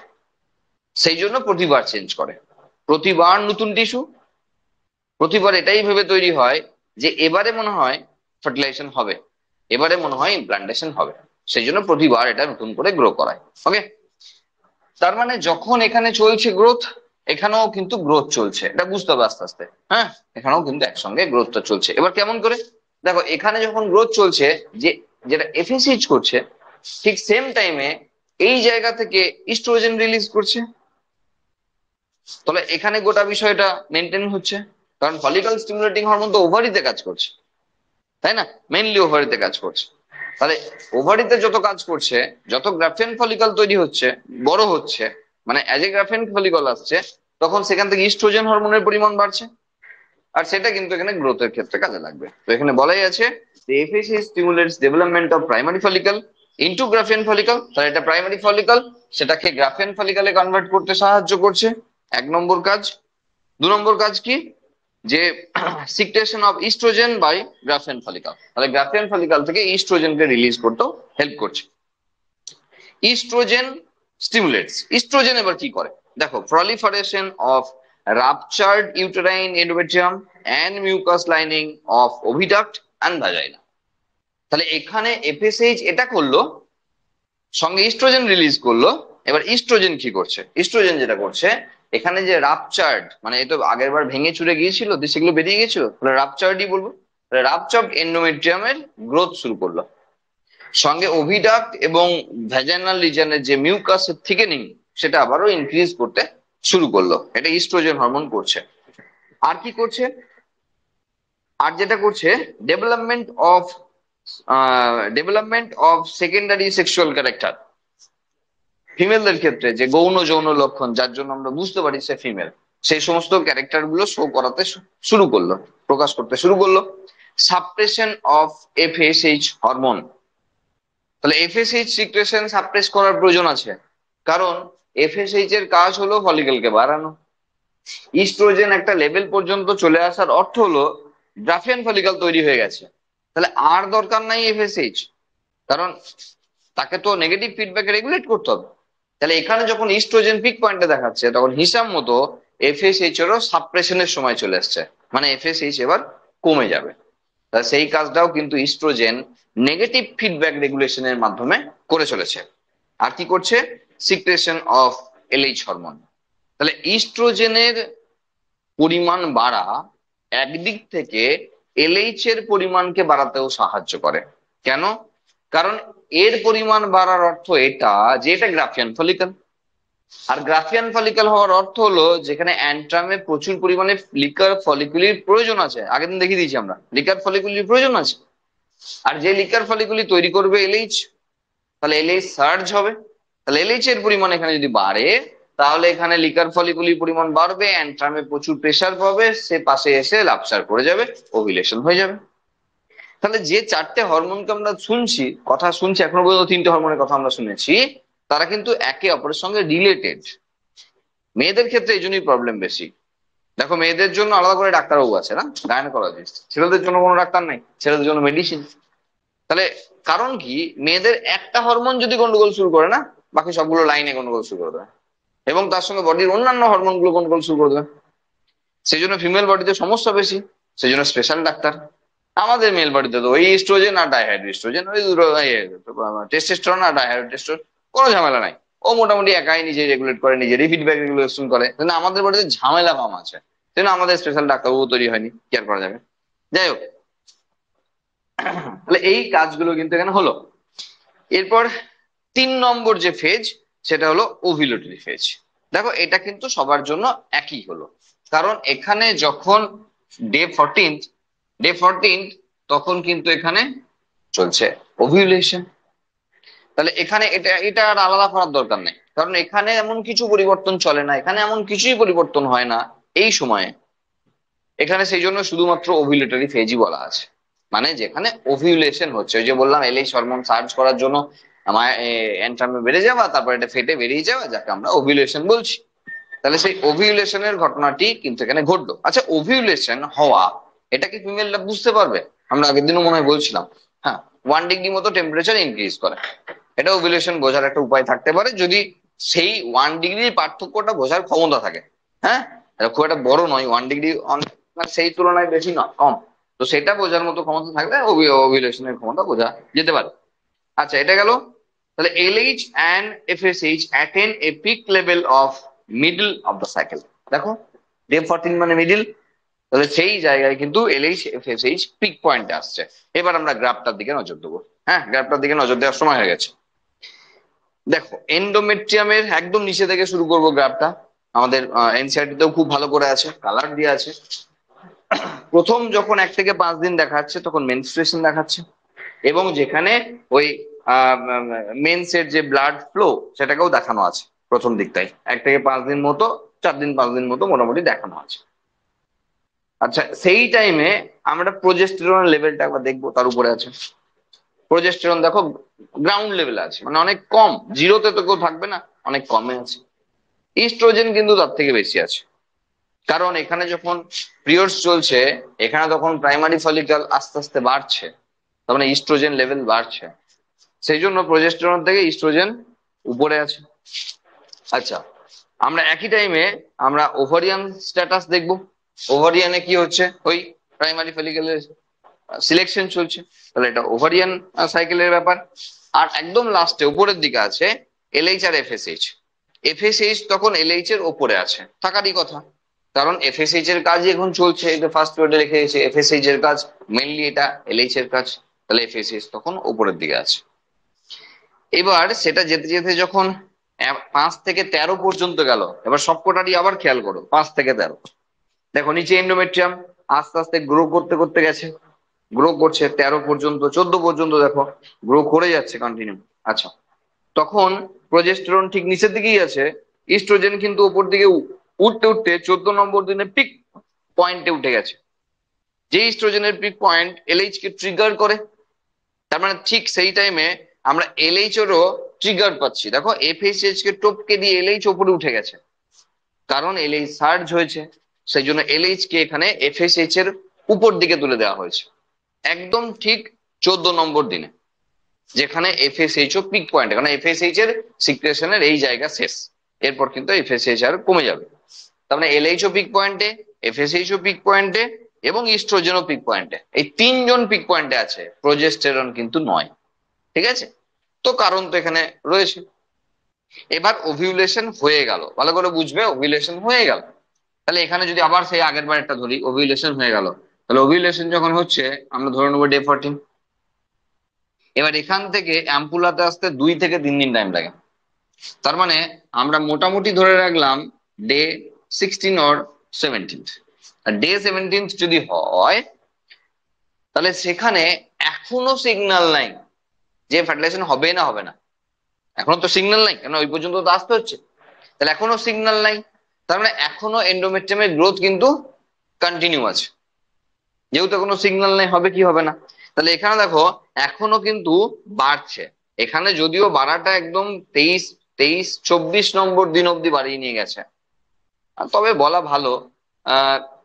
সেই জন্য প্রতিবার চেঞ্জ করে, প্রতিবার নতুন টিস্যু, প্রতিবার এটাই ভেবে তৈরি হয় যে এবারে মনে হয় ফার্টিলাইজেশন হবে, এবারে মনে হয় ইমপ্লান্টেশন হবে, সেই জন্য প্রতিবার এটা নতুন করে গ্রো করায়। ওকে, তার মানে যখন এখানে চলছে গ্রোথ, এখানেও কিন্তু গ্রোথ চলছে, এটা বুঝতে হবে আস্তে আস্তে। হ্যাঁ, এখানেও কিন্তু একসঙ্গে গ্রোথটা চলছে। এবার কেমন করে দেখো, এখানে যখন গ্রোথ চলছে, যে যেটা এফএসএইচ করছে, ঠিক সেম টাইমে এই জায়গা থেকে ইস্ট্রোজেন রিলিজ করছে। তাহলে এখানে গোটা বিষয়টা মেনটেন হচ্ছে, কারণ ফলিকল স্টিমুলেটিং হরমোন তো ওভারিতে কাজ করছে, তাই না? মেইনলি ওভারিতে কাজ করছে। তাহলে ওভারিতে যত কাজ করছে, যত গ্রাফিয়ান ফলিকল তৈরি হচ্ছে, বড় হচ্ছে, মানে অ্যাজ এ গ্রাফিয়ান ফলিকল আসছে, তখন সেখান থেকে ইস্ট্রোজেন হরমোনের পরিমাণ বাড়ছে, আর সেটা কিন্তু এখানে গ্রোথের ক্ষেত্রে কাজে লাগবে। তো এখানে বলাই আছে FSA stimulates development of primary follicle into Graafian follicle. তাহলে এটা প্রাইমারি ফলিকল, সেটাকে গ্রাফিয়ান ফলিকলে কনভার্ট করতে সাহায্য করছে, 1 নম্বর কাজ। 2 নম্বর কাজ কি, যে secretion of estrogen by Graafian follicle, তাহলে গ্রাফিয়ান ফলিকল থেকে ইস্ট্রোজেনকে রিলিজ করতেও হেল্প করছে। ইস্ট্রোজেন স্টিমুলেটস, ইস্ট্রোজেন এবার কি করে দেখো, proliferation of ruptured uterine endometrium and mucus lining of oviduct and vagina. তাহলে এখানে এফএসএইচ এটা করলো, সঙ্গে ইস্ট্রোজেন রিলিজ করলো। এবার ইস্ট্রোজেন কি করছে, ইস্ট্রোজেন যেটা করছে, এখানে যে রাপচার্ড, মানে এই তো আগের বার ভেঙে চুরে গিয়েছিল, সেগুলো বেরিয়ে গেছিল, তাহলে রাপচার্ডই বলবো, রাপচার্ড এন্ডোমেট্রিয়ামের গ্রোথ শুরু করলো। সঙ্গে ওভিডাক্ট এবং ভ্যাজাইনাল রিজনের যে মিউকাসের থিকেনিং, সেটা আবারও ইনক্রিজ করতে শুরু করলো, এটা ইস্ট্রোজেন হরমোন করছে। আর কি করছে? আর যেটা করছে, development of secondary sexual character. ফিমেলদের ক্ষেত্রে যে গৌণ যৌন লক্ষণ যার জন্য আমরা বুঝতে পারি সে ফিমেল, সেই সমস্ত ক্যারেক্টার গুলো শো করাতে শুরু করলো, প্রকাশ করতে শুরু করলো। Suppression of FSH hormone. তাহলে এফএসএইচ সিক্রেশন সাপ্রেস করার প্রয়োজন আছে, কারণ এফএসএইচ এর কাজ হলো ফলিকেলকে বাড়ানো। ইস্ট্রোজেন একটা লেভেল পর্যন্ত চলে আসার অর্থ হলো গ্রাফিয়ান ফলিকল তৈরি হয়ে গেছে, তাহলে আর দরকার নাই এফএসএইচ, কারণ তাকে তো নেগেটিভ ফিডব্যাক রেগুলেট করতে হবে। তাহলে এখানে যখন ইস্ট্রোজেন পিক পয়েন্টে দেখাচ্ছে, তখন হিসাব মতো এফএসএইচ এরও সাপ্রেশনের সময় চলে আসছে, মানে এফএসএইচ এবার কমে যাবে। তাহলে সেই কাজটাও কিন্তু ইস্ট্রোজেন নেগেটিভ ফিডব্যাক রেগুলেশনের মাধ্যমে করে চলেছে। আর কি করছে? Secretion of LH hormone. তাহলে ইস্ট্রোজেনের পরিমাণ বাড়া একদিক থেকে এলএইচ এর পরিমাণকে বাড়াতেও সাহায্য করে। কেন? কারণ এর পরিমাণ বাড়ার অর্থ এটা যে এটা গ্রাফিয়ান ফলিকল, আর গ্রাফিয়ান ফলিকল হওয়ার অর্থ হলো যেখানে অ্যান্ট্রামে প্রচুর পরিমাণে লিকার ফলিকুলির প্রয়োজন আছে। আগের দিন দেখিয়ে দিয়েছি আমরা, লিকার ফলিকুলির প্রয়োজন আছে। আর যে লিকার ফলিকুলি তৈরি করবে এলএইচ, তাহলে এলএইচ সার্জ হবে। তাহলে এলএইচ এর পরিমাণ এখানে যদি বাড়ে, তাহলে এখানে লিকার ফলিকুলির পরিমাণ বাড়বে, অ্যান্ট্রামে প্রচুর প্রেসার পাবে, সে পাশে এসে লাপসার করে যাবে, ওভিলেশন হয়ে যাবে। তাহলে যে চারটে হরমোনকে আমরা কথা শুনছি এখনো পর্যন্ত, তিনটে হরমোনের কথা আমরা শুনেছি, তারা কিন্তু একে অপরের সঙ্গে রিলেটেড। মেয়েদের ক্ষেত্রে এই জন্যই প্রবলেম বেশি। দেখো, মেয়েদের জন্য আলাদা করে ডাক্তারবাবু আছে না, গাইনোকোলজিস্ট। ছেলেদের জন্য কোনো ডাক্তার নাই, ছেলেদের জন্য মেডিসিন। তাহলে কারণ কি, মেয়েদের একটা হরমোন যদি গন্ডগোল শুরু করে না, বাকি সবগুলো লাইনে গন্ডগোল শুরু করে দেবে, এবং তার সঙ্গে বডির অন্যান্য হরমোন গুলো গন্ডগোল শুরু করে দেবে। সেই জন্য ফিমেল বডিতে সমস্যা বেশি, সেই জন্য স্পেশাল ডাক্তার। আমাদের মেল বডিতে তো ওই ইস্ট্রোজেন আর ডাইহাইড্রোস্ট্রোজেন, ওই দুটো টেস্টোস্টেরন আর ডাইহাইড্রোস্টেরন, কোনো ঝামেলা নাই। ও মোটামুটি একাই নিজে রেগুলেট করে, নিজেরই ফিডব্যাক রেগুলেশন করে। কিন্তু আমাদের বডিতে ঝামেলা কম আছে, সেই জন্য আমাদের স্পেশাল ডাক্তারবাবু তৈরি হয়নি, কি আর করা যাবে। যাই হোক, তাহলে এই কাজগুলো কিন্তু এখানে হলো। এরপর 3 নম্বর যে ফেজ, সেটা হলো ওভিউলেটরি ফেজ। দেখো, এটা কিন্তু সবার জন্য একই হলো, কারণ এখানে যখন ডে 14 তখন কিন্তু এখানে চলছে ওভিউলেশন। তাহলে এখানে এটা আর আলাদা করার দরকার নেই, কারণ এখানে এমন কিছু পরিবর্তন চলে না, এখানে এমন কিছুই পরিবর্তন হয় না এই সময়ে। এখানে সেই জন্য শুধুমাত্র ওভিউলেটরি ফেজই বলা আছে, মানে যেখানে ওভিউলেশন হচ্ছে। ওই যে বললাম, এলএইচ হরমোন সার্চ করার জন্য আমার এন্ট্রামে বেড়ে যাওয়া, তারপর এটা ফেটে বেরিয়ে যাওয়া, যাকে আমরা ওভিউলেশন বলছি। তাহলে সেই ওভিউলেশনের ঘটনাটি কিন্তু এখানে ঘটলো। আচ্ছা, ওভিউলেশন হওয়া এটা কি ফিমেলরা বুঝতে পারবে? আমরা আগের দিনও মনে হয় বলছিলাম, হ্যাঁ, 1 ডিগ্রি মতো টেম্পারেচার ইনক্রিজ করে। এটা ওভিউলেশন বোঝার একটা উপায় থাকতে পারে, যদি সেই 1 ডিগ্রির পার্থক্যটা বোঝার ক্ষমতা থাকে। হ্যাঁ, এটা খুব একটা বড় নয়, 1 ডিগ্রি সেই তুলনায় বেশি না, কম। তো সেটা বোঝার মতো ক্ষমতা থাকলে ওভিউলেশনের ক্ষমতা বোঝা যেতে পারে। আচ্ছা, এটা গেল। তাহলে LH and FSH attain a peak level of middle of the cycle. দেখো, ডে 14 মানে মিডিল, তাহলে সেই জায়গায় কিন্তু এলএইচ এফএসএইচ পিক পয়েন্টে আসছে। এবার আমরা গ্রাফটার দিকে নজর দেবো। হ্যাঁ, গ্রাফটার দিকে নজর দেওয়ার সময় হয়ে গেছে। দেখো, এন্ডোমেট্রিয়ামের একদম নিচে থেকে শুরু করব গ্রাফটা। আমাদের এনসিইআরটি তেও খুব ভালো করে আছে, কালার দিয়ে আছে। প্রথম যখন 1 থেকে 5 দিন দেখাচ্ছে, তখন মেনস্ট্রুয়েশন দেখাচ্ছে, এবং যেখানে ওই মেন্সের যে ব্লাড ফ্লো সেটাকেও দেখানো আছে প্রথম দিকটাই। 1 থেকে 5 দিন মতো, 4 দিন 5 দিন মতো মোটামুটি দেখানো আছে। আচ্ছা, সেই টাইমে আমরা প্রোজেস্টেরন লেভেলটা একবার দেখবো, তার উপরে আছে। প্রোজেস্টেরন দেখো গ্রাউন্ড লেভেলে আছে, মানে অনেক কম, জিরোতে তো কেউ থাকবে না, অনেক কমে আছে। ইস্ট্রোজেন কিন্তু তার থেকে বেশি আছে, কারণ এখানে যখন পিরিয়ডস চলছে, এখানে তখন প্রাইমারি ফলিকল আস্তে আস্তে বাড়ছে, তার মানে ইস্ট্রোজেন লেভেল বাড়ছে। সেই জন্য প্রোজেস্টেরন থেকে ইস্ট্রোজেন উপরে আছে। আচ্ছা, আমরা একই টাইমে আমরা ওভারিয়ান স্ট্যাটাস দেখবো। ওভারিয়ানে কি হচ্ছে, ওই প্রাইমারি ফলিকলের সিলেকশন চলছে, তাহলে এটা ওভারিয়ান সাইকেলের ব্যাপার। আর একদম লাস্টে উপরের দিকে আছে এলএইচ আর এফএসএইচ। এফএসএইচ তখন এলএইচ এর ওপরে আছে, থাকারই কথা, কারণ এফএসএইচ এর কাজই এখন চলছে। এটা ফার্স্ট ওয়ার্ডে লিখে গেছে, এফএসএইচ এর কাজ মেইনলি, এটা এলএইচ এর কাজ, তাহলে এফএসএইচ তখন ওপরের দিকে আছে। এবার সেটা যেতে যেতে যখন 5 থেকে 13 পর্যন্ত গেল। এবার সবকটারই আবার খেয়াল করো, 5 থেকে 13। দেখো নিচে এন্ডোমেট্রিয়াম আস্তে আস্তে গ্রো করতে করতে গেছে, গ্রো করছে 13 পর্যন্ত, 14 পর্যন্ত দেখো গ্রো করে যাচ্ছে কন্টিনিউ। আচ্ছা, তখন প্রজেস্টেরন ঠিক নিচের দিকেই আছে, ইস্ট্রোজেন কিন্তু উপর দিকে উঠতে উঠতে 14 নম্বর দিনে পিক পয়েন্টে উঠে গেছে। যে ইস্ট্রোজেনের পিক পয়েন্ট এলএইচ কে ট্রিগার করে, তার মানে ঠিক সেই টাইমে আমরা এলএইচ এরও ট্রিগার পাচ্ছি। দেখো এফএসএইচ কে টপকে দিয়ে এলএইচ উপরে উঠে গেছে, কারণ এলএইচ সার্জ হয়েছে, সেই জন্য এলএইচ কে এখানে এফএসএইচ এর উপর দিকে তুলে দেওয়া হয়েছে একদম ঠিক 14 নম্বর দিনে, যেখানে এফএসএইচ ও পিক পয়েন্ট, এখানে এফএসএইচ এর সিক্রেশনের এই জায়গা শেষ, এরপর কিন্তু এফএসএইচ আর কমে যাবে। তার মানে এলএইচ ও পিক পয়েন্টে, এফএসএইচ ও পিক পয়েন্টে এবং ইস্ট্রোজেন ও পিক পয়েন্টে, এই তিনজন পিক পয়েন্টে আছে, প্রোজেস্টেরন কিন্তু নয়। ঠিক আছে, তো কারণ তো এখানে রয়েছে। এবার ওভিউলেশন হয়ে গেল, ভালো করে বুঝবে, ওভিউলেশন হয়ে গেল। তাহলে এখানে যদি আবার সেই আগের বার একটা ধরি, ওভিউলেশন হয়ে গেল, তাহলে ওভিউলেশন যখন হচ্ছে আমরা ধরে নেবো ডে 14। এবার এখান থেকে অ্যাম্পুলাতে আসতে 2 থেকে 3 দিন টাইম লাগে। তার মানে আমরা মোটামুটি ধরে রাখলাম ডে 16 অর 17। আর ডে 17 যদি হয় তাহলে সেখানে এখনো সিগন্যাল নাই যে ফার্টিলাইজেশন হবে না হবে না, এখনো তো সিগন্যাল নাই, কেন ওই পর্যন্ত তো আসতে হচ্ছে। তাহলে এখনো সিগন্যাল নাই, তার মানে এখনো এন্ডোমেট্রিয়ামের গ্রোথ কিন্তু কন্টিনিউ আছে। যেহেতু কোনো সিগন্যাল নেই, হবে কি হবে না। তাহলে এখানে দেখো এখনো কিন্তু বাড়ছে, এখানে যদিও বাড়াটা একদম 23, 24 নম্বর দিন অব্দি বাড়িয়ে নিয়ে গেছে, তবে বলা ভালো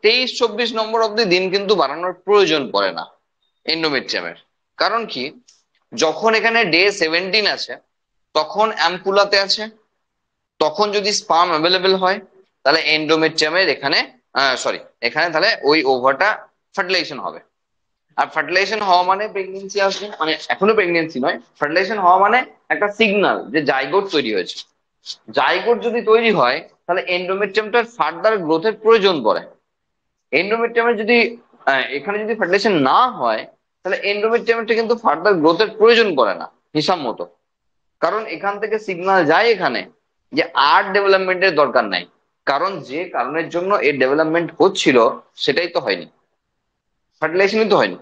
23, 24 নম্বর অব্দি দিন কিন্তু বাড়ানোর প্রয়োজন পড়ে না এন্ডোমেট্রিয়ামের। কারণ কি, যখন এখানে ডে 17 আছে তখন অ্যাম্পুলাতে আছে, তখন যদি স্পার্ম অ্যাভেলেবেল হয় তাহলে এন্ডোমেট্রিয়ামের এখানে সরি এখানে তাহলে ওই ওভারটা ফার্টিলাইজেশন হবে। আর ফার্টিলাইজেশন হওয়া মানে প্রেগনেন্সি আসবে, মানে এখনো প্রেগনেন্সি নয়, ফার্টিলাইজেশন হওয়া মানে একটা সিগন্যাল যে জাইগোট তৈরি হয়েছে। জাইগোট যদি তৈরি হয় তাহলে এন্ডোমেট্রিয়ামটার ফার্দার গ্রোথের প্রয়োজন পড়ে। এন্ডোমেট্রিয়ামের যদি এখানে যদি ফার্টিলাইজেশন না হয় তাহলে এন্ডোমেট্রিয়ামটা কিন্তু ফার্দার গ্রোথের প্রয়োজন পড়ে না হিসাব মতো, কারণ এখান থেকে সিগন্যাল যায় এখানে যে আর ডেভেলপমেন্টের দরকার নাই, কারণ যে কারণের জন্য এর ডেভেলপমেন্ট হচ্ছিল সেটাই তো হয়নি, ফার্টিলাইজেশনই তো হয়নি।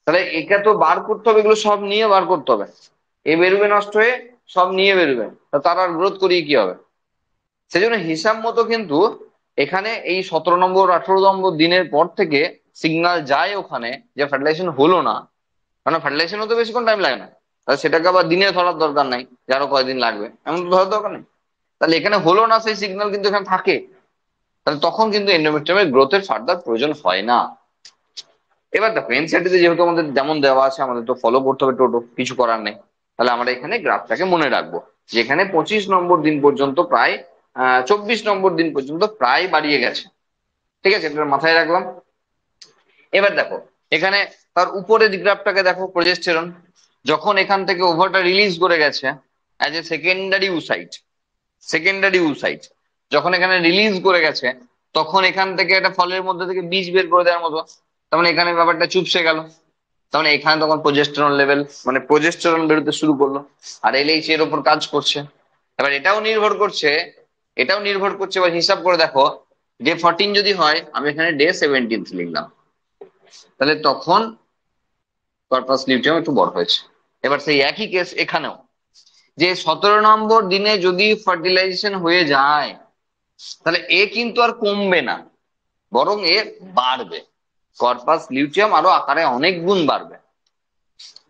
তাহলে একে তো বার করতে হবে, এগুলো সব নিয়ে বার করতে হবে, এ বেরোবে নষ্ট হয়ে, সব নিয়ে বেরোবে, তার আর গ্রোথ করিয়ে কি হবে। সেজন্য হিসাব মতো কিন্তু এখানে এই 17 নম্বর 18 নম্বর দিনের পর থেকে সিগন্যাল যায় ওখানে যে ফার্টিলাইজেশন হলো না, কারণ ফার্টিলাইজেশন হতে বেশিক্ষণ টাইম লাগে না, তাহলে সেটাকে আবার দিনে ধরার দরকার নাই যে আরো কয়েকদিন লাগবে, এমন তো ধরার দরকার নেই। তাহলে এখানে হলো না, সেই সিগন্যাল কিন্তু এখানে থাকে, তাহলে তখন কিন্তু এন্ডোমেট্রিয়ামের গ্রোথের ফার্দার প্রয়োজন হয় না। এবার দেখো এনসিইআরটি তে যেহেতু আমাদের যেমন দেওয়া আছে আমাদের তো ফলো করতে হবে, টোটো কিছু করার নেই। তাহলে আমরা এখানে গ্রাফটাকে মনে রাখবো, যেখানে 25 নম্বর দিন পর্যন্ত প্রায় 24 নম্বর দিন পর্যন্ত প্রায় বাড়িয়ে গেছে। ঠিক আছে, এটা মাথায় রাখলাম। এবার দেখো এখানে তার উপরের গ্রাফটাকে দেখো, প্রোজেস্টেরন যখন এখান থেকে ওভারটা রিলিজ করে গেছে as a secondary oocyte, secondary oocyte যখন এখানে রিলিজ করে গেছে তখন এখান থেকে একটা ফলের মধ্যে থেকে বীজ বের করে দেওয়ার মতো, তার মানে এখানে ব্যাপারটা চুপসে গেল। তার মানে এখানে তখন প্রোজেস্টেরন লেভেল মানে প্রোজেস্টেরন বেরোতে শুরু করলো, আর এলএইচ এর উপর কাজ করছে। এবার এটাও নির্ভর করছে এবার হিসাব করে দেখো, ডে 14 যদি হয়, আমি এখানে ডে 17 লিখলাম, তাহলে তখন কর্পাস লিউটিয়াম একটু বড় হয়েছে। এবার সেই একই কেস এখানেও, যে 17 নম্বর দিনে যদি ফার্টিলাইজেশন হয়ে যায় তাহলে এ কিন্তু আর কমবে না, বরং এ বাড়বে, কর্পাস লিউটিয়াম আরো আকারে অনেক গুণ বাড়বে।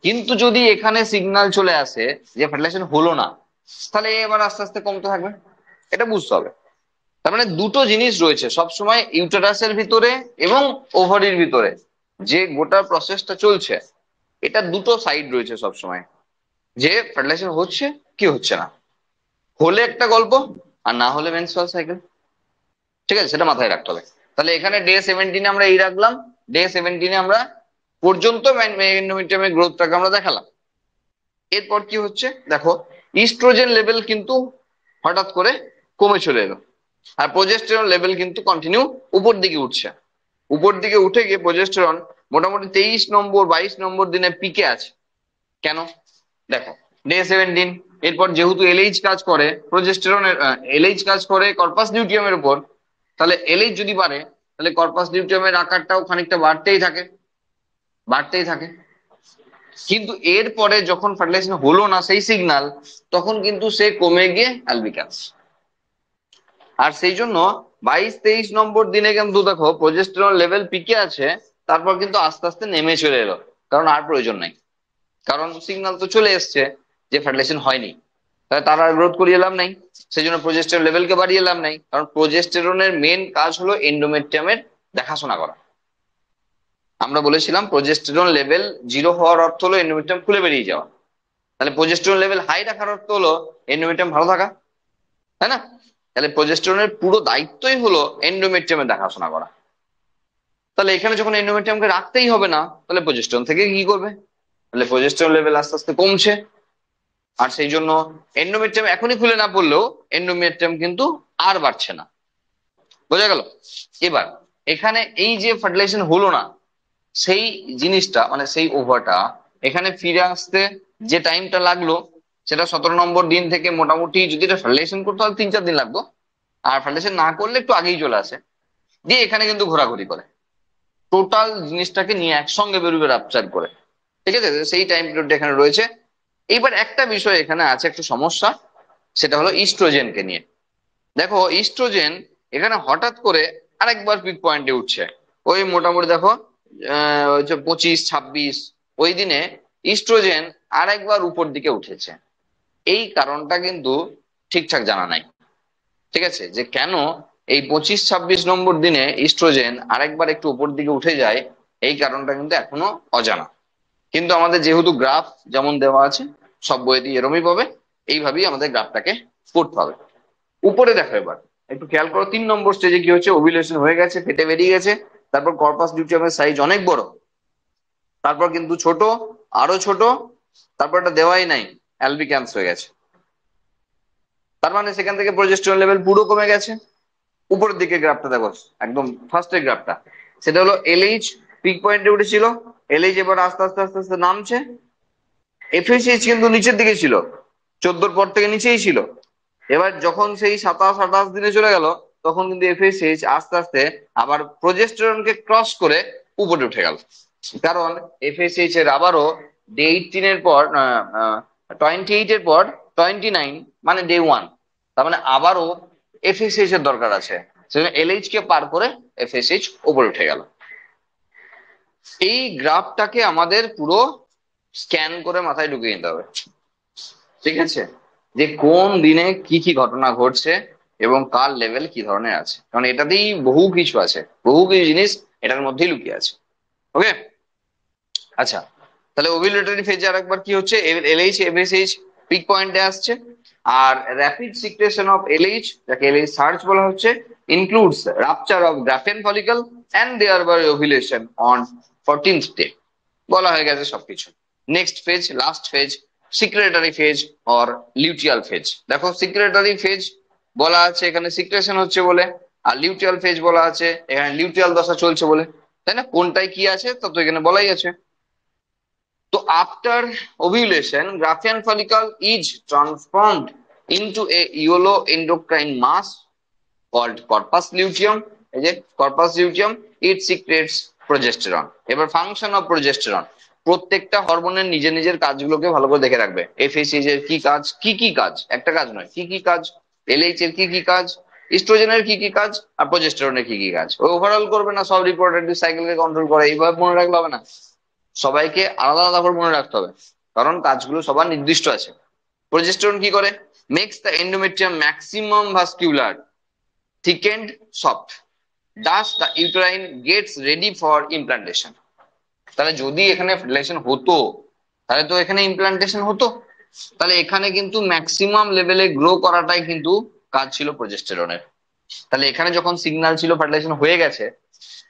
কিন্তু যদি এখানে সিগন্যাল চলে আসে যে ফার্টিলাইজেশন হলো না, তাহলে এবার আস্তে আস্তে কমতে থাকবে, এটা বুঝতে হবে। তার মানে দুটো জিনিস রয়েছে সবসময় ইউটেরাসের ভিতরে এবং ওভারির ভিতরে, যে গোটা প্রসেসটা চলছে এটা দুটো সাইড রয়েছে সবসময়, যে ফার্টিলাইজেশন হচ্ছে কি হচ্ছে না, হলে একটা গল্প আর না হলে মেনস্ট্রুয়াল সাইকেল। ঠিক আছে, সেটা মাথায় রাখতে হবে। তাহলে এখানে ডে 17 আমরা এই রাখলাম, ডে 17 আমরা পর্যন্ত এন্ডোমেট্রিয়ামের গ্রোথটাকে আমরা দেখালাম। এরপর কি হচ্ছে দেখো, ইস্ট্রোজেন লেভেল কিন্তু হঠাৎ করে কমে চলে এলো, আর প্রোজেস্টেরন লেভেল কিন্তু কন্টিনিউ উপর দিকে উঠছে, উপর দিকে উঠে গিয়ে প্রোজেস্টেরন মোটামুটি 23 নম্বর 22 নম্বর দিনে পিকে আছে। কেন দেখো, ডে 17 এরপর যেহেতু এলএইচ কাজ করে প্রজেস্টেরনের, এলএইচ কাজ করে কর্পাস লিউটিয়ামের উপর, তাহলে এলএইচ যদি বাড়ে তাহলে কর্পাস লিউটিয়ামের আকারটাও খানিকটা বাড়তেই থাকে। কিন্তু এরপরে যখন ফার্টিলাইজেশন হলো না সেই সিগন্যাল, তখন কিন্তু সে কমে গিয়ে অ্যালবিকান্স। আর সেই জন্য 22-23 নম্বর দিনে কিন্তু দেখো প্রজেস্টেরন লেভেল পিকে আছে, তারপর কিন্তু আস্তে আস্তে নেমে চলে এলো, কারণ আর প্রয়োজন নাই, কারণ সিগন্যাল তো চলে এসছে যে ফার্টিলাইজেশন হয়নি, তাহলে তার আর গ্রোথ করিয়ে লাভ নাই। সেই জন্য প্রজেস্টেরন লেভেলকে বাড়িয়ে লাভ নাই, কারণ প্রজেস্টেরনের মেন কাজ হলো এন্ডোমেট্রিয়ামের দেখাশোনা করা। আমরা বলেছিলাম প্রজেস্টেরন লেভেল 0 হওয়ার অর্থ হলো এন্ডোমেট্রিয়াম খুলে বেরিয়ে যাওয়া, তাহলে প্রজেস্টেরন লেভেল হাই রাখার অর্থ হলো এন্ডোমেট্রিয়াম ভালো থাকা, তাই না? তাহলে প্রজেস্টেরনের পুরো দায়িত্বই হলো এন্ডোমেট্রিয়ামের দেখাশোনা করা। তাহলে এখানে যখন এন্ডোমেট্রিয়ামকে রাখতেই হবে না, তাহলে প্রজেস্টেরন থেকে কি করবে? তাহলে প্রজেস্টেরন লেভেল আস্তে আস্তে কমছে, আর সেই জন্য এন্ডোমেট্রিয়াম এখনই খুলে না পড়লেও এন্ডোমেট্রিয়াম কিন্তু আর বাড়ছে না। বোঝা গেল? এবার এখানে এই যে ফার্টিলাইজেশন হলো না, সেই জিনিসটা মানে সেই ওভারটা এখানে ফিরে আসতে যে টাইমটা লাগলো, সেটা 17 নম্বর দিন থেকে মোটামুটি যদি এটা ফার্টিলাইজেশন করতে হয় 3-4 দিন লাগতো, আর ফার্টিলাইজেশন না করলে একটু আগেই চলে আসে, দিয়ে এখানে কিন্তু ঘোরাঘুরি করে টোটাল জিনিসটাকে নিয়ে একসঙ্গে বেরোবে রাপচার করে। ঠিক আছে, সেই টাইম পিরিয়ডটা এখানে রয়েছে। এইবার একটা বিষয় এখানে আছে, একটু সমস্যা, সেটা হলো ইস্ট্রোজেনকে নিয়ে। দেখো ইস্ট্রোজেন এখানে হঠাৎ করে আরেকবার পিক পয়েন্টে উঠছে, ওই মোটামুটি দেখো 25-26 ওই দিনে ইস্ট্রোজেন আরেকবার উপর দিকে উঠেছে। এই কারণটা কিন্তু ঠিকঠাক জানা নাই, ঠিক আছে, যে কেন এই 25-26 নম্বর দিনে ইস্ট্রোজেন আরেকবার একটু উপর দিকে উঠে যায়, এই কারণটা কিন্তু এখনো অজানা। কিন্তু আমাদের যেহেতু গ্রাফ যেমন দেওয়া আছে সব বইয়েতেই এরমই পাবে, এইভাবেই আমাদের গ্রাফটাকে পড়তে হবে। উপরে দেখো এবার একটু খেয়াল করো, 3 নম্বর স্টেজে কি হচ্ছে, ওভিলেশন হয়ে গেছে, ফেটে বেরিয়ে গেছে, তারপর কর্পাস লিউটিয়ামের সাইজ অনেক বড়, তারপর কিন্তু ছোট, আরো ছোট, তারপর এটা দেওয়াই নাই, অ্যালবিক্যান্স হয়ে গেছে। তার মানে সেখান থেকে প্রজেস্টেরন লেভেল পুরো কমে গেছে। উপরের দিকে গ্রাফটা দেখো, একদম ফার্স্টের গ্রাফটা, সেটা হলো এলএইচ পিক পয়েন্টে উঠেছিল, এলএইচ এবার আস্তে আস্তে আস্তে আস্তে নামছে, এফএসএইচ কিন্তু নিচের দিকে ছিল, 14-র পর থেকে নিচেই ছিল। এবার যখন সেই 27-28 দিনে চলে গেল, তখন কিন্তু এফএসএইচ আস্তে আস্তে আবার প্রজেস্টেরনকে ক্রস করে উপরে উঠে গেল, কারণ এফএসএইচ এর আবারও ডে 18-এর পর 28-এর পর 29 মানে ডে 1, তার মানে আবারও এফএসএইচ এর দরকার আছে, সেজন্য এলএইচ কে পার করে এফএসএইচ উপরে উঠে গেল। এই গ্রাফটাকে আমাদের পুরো স্ক্যান করে মাথায় ঢুকিয়ে নিতে হবে, ঠিক আছে, যে কোন দিনে কি কি ঘটনা ঘটছে এবং কার লেভেল কি ধরনের আছে, কারণ এটাতেই বহু কিছু আছে, বহু কিছু জিনিস এটার মধ্যেই লুকিয়ে আছে। ওকে, আচ্ছা, তাহলে ওভিলেটরি ফেজে আরেকবার কি হচ্ছে, এলএইচ এফএসএইচ পিক পয়েন্টে আসছে, আর র্যাপিড সিক্রেশন অফ এলএইচ, যাকে এলএইচ সার্চ বলা হচ্ছে, includes rupture of graafian follicle and thereby ovulation on 14th day. বলা হয়ে গেছে সবকিছু। Next phase, last phase, secretory phase or luteal phase. দেখো সিক্রেটারি ফেজ বলা আছে এখানে সিক্রেশন হচ্ছে বলে, আর লিউটিয়াল ফেজ বলা আছে এখানে লিউটিয়াল দশা চলছে বলে, তাই না? কোনটায় কি আছে তা তো এখানে বলাই আছে। তো after ovulation graafian follicle is transformed into a yellow endocrine mass called corpus luteum. এই যে corpus luteum, it secretes progesterone. এবার ফাংশন অফ প্রজেস্টেরন, প্রত্যেকটা হরমোনের নিজের নিজের কাজগুলোকে ভালো করে দেখে রাখবে। এফএসএইচ এর কি কাজ, কি কি কাজ, একটা কাজ নয়, কি কি কাজ, এলএইচ এর কি কি কাজ, ইস্ট্রোজেনের কি কি কাজ, আর প্রজেস্টেরনের কি কি কাজ। ওই ওভারঅল করবে না, সব রিপ্রোডাক্টিভ সাইকেলকে কন্ট্রোল করে, এইভাবে মনে রাখলে হবে না, সবাইকে আলাদা আলাদা করে মনে রাখতে হবে, কারণ কাজগুলো সবার নির্দিষ্ট আছে। প্রজেস্টেরন কি করে, makes the endometrium maximum vascular thickened soft, thus the uterine gets ready for implantation। তাহলে যদি এখানে ফার্টিলাইজেশন হতো তাহলে তো এখানে ইমপ্লান্টেশন হতো, তাহলে এখানে কিন্তু ম্যাক্সিমাম লেভেলে গ্রো করাটাই কিন্তু কাজ ছিল প্রজেস্টেরনের। তাহলে এখানে যখন সিগন্যাল ছিল ফার্টিলাইজেশন হয়ে গেছে,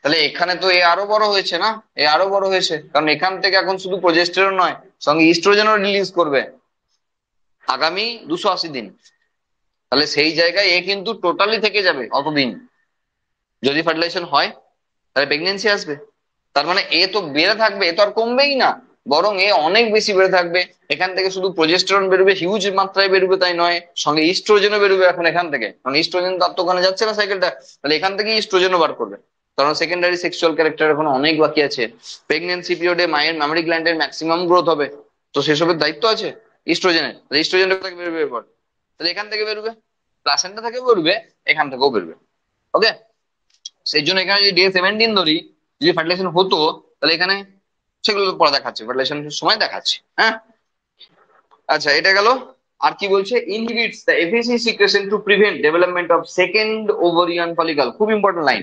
তাহলে এখানে তো এ আরো বড় হয়েছে না, এ আরো বড় হয়েছে, কারণ এখান থেকে এখন শুধু প্রজেস্টেরন নয়, সঙ্গে ইস্ট্রোজেনও রিলিজ করবে আগামী 280 দিন। তাহলে সেই জায়গায় এ কিন্তু টোটালি থেকে যাবে অতদিন। যদি ফার্টিলাইজেশন হয় তাহলে প্রেগনেন্সি আসবে, তার মানে এ তো বেড়ে থাকবে, এ তো আর কমবেই না। বরং এ অনেক বেশি বেড়ে থাকবে। এখান থেকে শুধু প্রোজেস্টেরন বেরোবে, হিউজ মাত্রায় বেরোবে তাই নয়, সঙ্গে ইস্ট্রোজেনও বেরোবে এখন এখান থেকে, কারণ ইস্ট্রোজেন তো আর তো ওখানে যাচ্ছে না সাইকেলটা, তাহলে এখান থেকে ইস্ট্রোজেনও বার করবে, কারণ সেকেন্ডারি সেক্সুয়াল ক্যারেক্টার এখন অনেক বাকি আছে। প্রেগনেন্সি পিরিয়ডে মায়ের মামারি গ্ল্যান্ডের ম্যাক্সিমাম গ্রোথ হবে, তো সেসবের দায়িত্ব আছে ইস্ট্রোজেনের, ইস্ট্রোজেন থেকে বেরোবে এরপর, তাহলে এখান থেকে বেরোবে, প্লাসেন্টা থেকে বেরোবে, এখান থেকেও বেরোবে। ওকে, সেই জন্য এখানে যদি ডে 17 ধরি, যদি ফার্টিলাইজেশন হতো, তাহলে এখানে সেগুলো তো পরে দেখাচ্ছে, ফার্টিলাইজেশনের সময় দেখাচ্ছে। হ্যাঁ, আচ্ছা এটা গেল। আর কি বলছে, inhibits the FSH secretion to prevent development of second ovarian follicle. খুব ইম্পর্টেন্ট লাইন।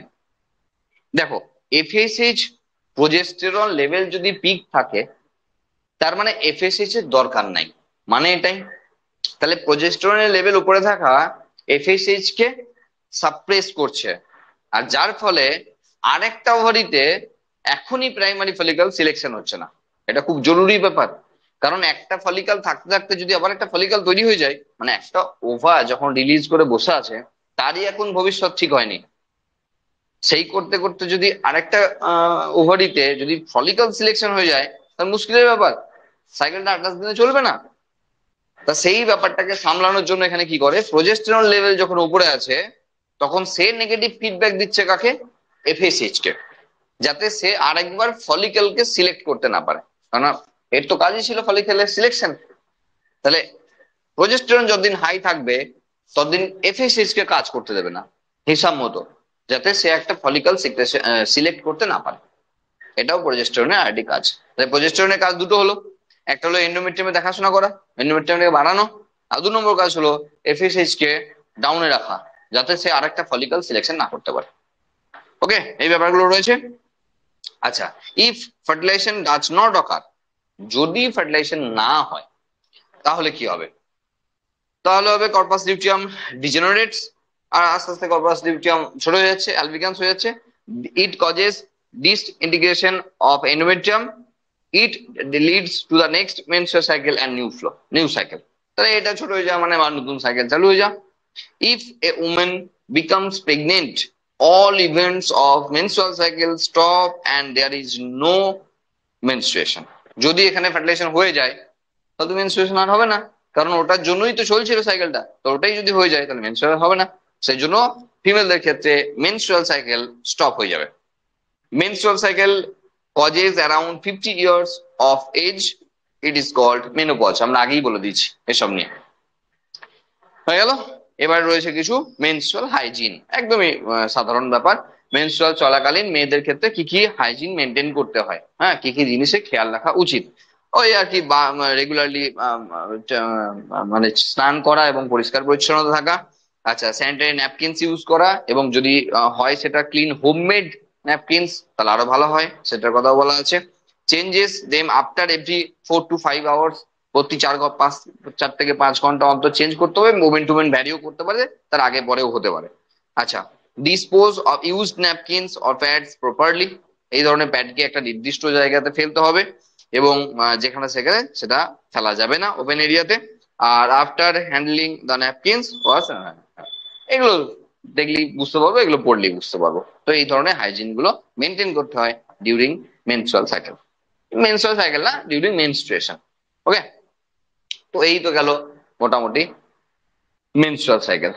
দেখো, এফএসএইচ প্রোজেস্টেরন লেভেল যদি পিক থাকে, তার মানে এফএসএইচ এর দরকার নাই, মানে এটাই। তাহলে প্রোজেস্টেরনের লেভেল উপরে থাকা এফএসএইচ কে সাপ্রেস করছে, আর যার ফলে আরেকটা ওভারিতে এখনই প্রাইমারি ফলিকল সিলেকশন হচ্ছে না। এটা খুব জরুরি ব্যাপার, কারণ একটা ফলিকল থাকতে থাকতে যদি আবার একটা ফলিকল তৈরি হয়ে যায়, মানে একটা ওভার যখন রিলিজ করে বসে আছে, তারই এখন ভবিষ্যৎ ঠিক হয়নি, সেই করতে করতে যদি আরেকটা ওভারিতে যদি ফলিকল সিলেকশন হয়ে যায়, তাহলে মুশকিলের ব্যাপার, সাইকেলটা 28 দিনে চলবে না। তা সেই ব্যাপারটাকে সামলানোর জন্য এখানে কি করে, প্রোজেস্টেরন লেভেল যখন উপরে আছে, তখন সে নেগেটিভ ফিডব্যাক দিচ্ছে কাকে, এফএসএইচ কে, যাতে সে আরেকবার ফলিকেলকে সিলেক্ট করতে না পারে, কারণ এর তো কাজই ছিল ফলিকেলের সিলেকশন। তাহলে প্রোজেস্টেরন যতদিন হাই থাকবে, ততদিন এফএসএইচ কে কাজ করতে দেবে না হিসাব মতো, যাতে সে একটা ফলিকল সিলেক্ট করতে না পারে। এটাও প্রোজেস্টেরনের আরেকটি কাজ। তাহলে প্রোজেস্টেরনের কাজ দুটো হলো, একটা হলো এন্ডোমেট্রিয়ামে দেখাশোনা করা, এন্ডোমেট্রিয়ামকে বাড়ানো, আর 2 নম্বর কাজ হলো এফএসএইচ কে ডাউনে রাখা, যাতে সে আরেকটা ফলিকল সিলেকশন না করতে পারে। ওকে, এই ব্যাপারগুলো রয়েছে। আচ্ছা, ইফ ফার্টিলাইজেশন ডাজ নট অকার, যদি ফার্টিলাইজেশন না হয়, তাহলে কি হবে? তাহলে হবে কর্পাস লিউটিয়াম ডিজেনারেটস, আর আস্তে আস্তে কর্পাস লিউটিয়াম ছোট হয়ে যাচ্ছে, অ্যালবিকান্স হয়ে যাচ্ছে। It causes disintegration of endometrium, it leads to the next menstrual cycle and new cycle. তাহলে এটা ছোট হয়ে যাওয়া মানে আবার নতুন সাইকেল চালু হয়ে যা। If A women becomes pregnant, all events of menstrual cycle stop and there is no menstruation. যদি এখানে ফার্টিলাইজেশন হয়ে যায়, তাহলে মেনস্ট্রুয়েশন আর হবে না, কারণ ওটার জন্যই তো চলছিল সাইকেলটা, তো ওটাই যদি হয়ে যায় তাহলে মেনস্ট্রুয়াল হবে না। সেই জন্য ফিমেলদের ক্ষেত্রে মেনস্ট্রুয়াল সাইকেল স্টপ হয়ে যাবে। Menstrual cycle causes around 50 years of age, it is called menopause. আমরা আগেই বলে দিচ্ছি এসব নিয়ে। হয়ে গেল। এবার রয়েছে কিছু মেনস্ট্রুয়াল হাইজিন, একদমই সাধারণ ব্যাপার। মেনস্ট্রুয়াল চলাকালীন মেয়েদের ক্ষেত্রে কি কি হাইজিন মেনটেন করতে হয়, হ্যাঁ, কি কি জিনিসে খেয়াল রাখা উচিত, ওই আর কি, রেগুলারলি মানে স্নান করা এবং পরিষ্কার পরিচ্ছন্নতা থাকা। আচ্ছা, স্যানিটারি ন্যাপকিনস ইউজ করা, এবং যদি হয় সেটা ক্লিন হোমমেড ন্যাপকিনস, তাহলে আরো ভালো হয়, সেটার কথাও বলা আছে। Changes them after every 4 to 5 hours, প্রতি 4 থেকে 5 ঘন্টা অন্তর চেঞ্জ করতে হবে। মুভমেন্ট টুভমেন্ট ভ্যারিও করতে পারে, তার আগে পরেও হতে পারে। আচ্ছা, dispose of used napkins or pads properly, এই ধরনের প্যাডকে একটা নির্দিষ্ট জায়গাতে ফেলতে হবে, এবং যেখানে সেখানে সেটা ফেলা যাবে না ওপেন এরিয়াতে। আর after handling the napkins wash, এগুলো দেখলেই বুঝতে পারবো, এগুলো পড়লেই বুঝতে পারবো। তো এই ধরনের হাইজিন গুলো মেনটেন করতে হয় during menstrual cycle, menstrual cycle না, ডিউরিং মেনস্ট্রুয়েশন। ওকে, তো এই তো গেল মোটামুটি মেনস্ট্রুয়াল সাইকেল।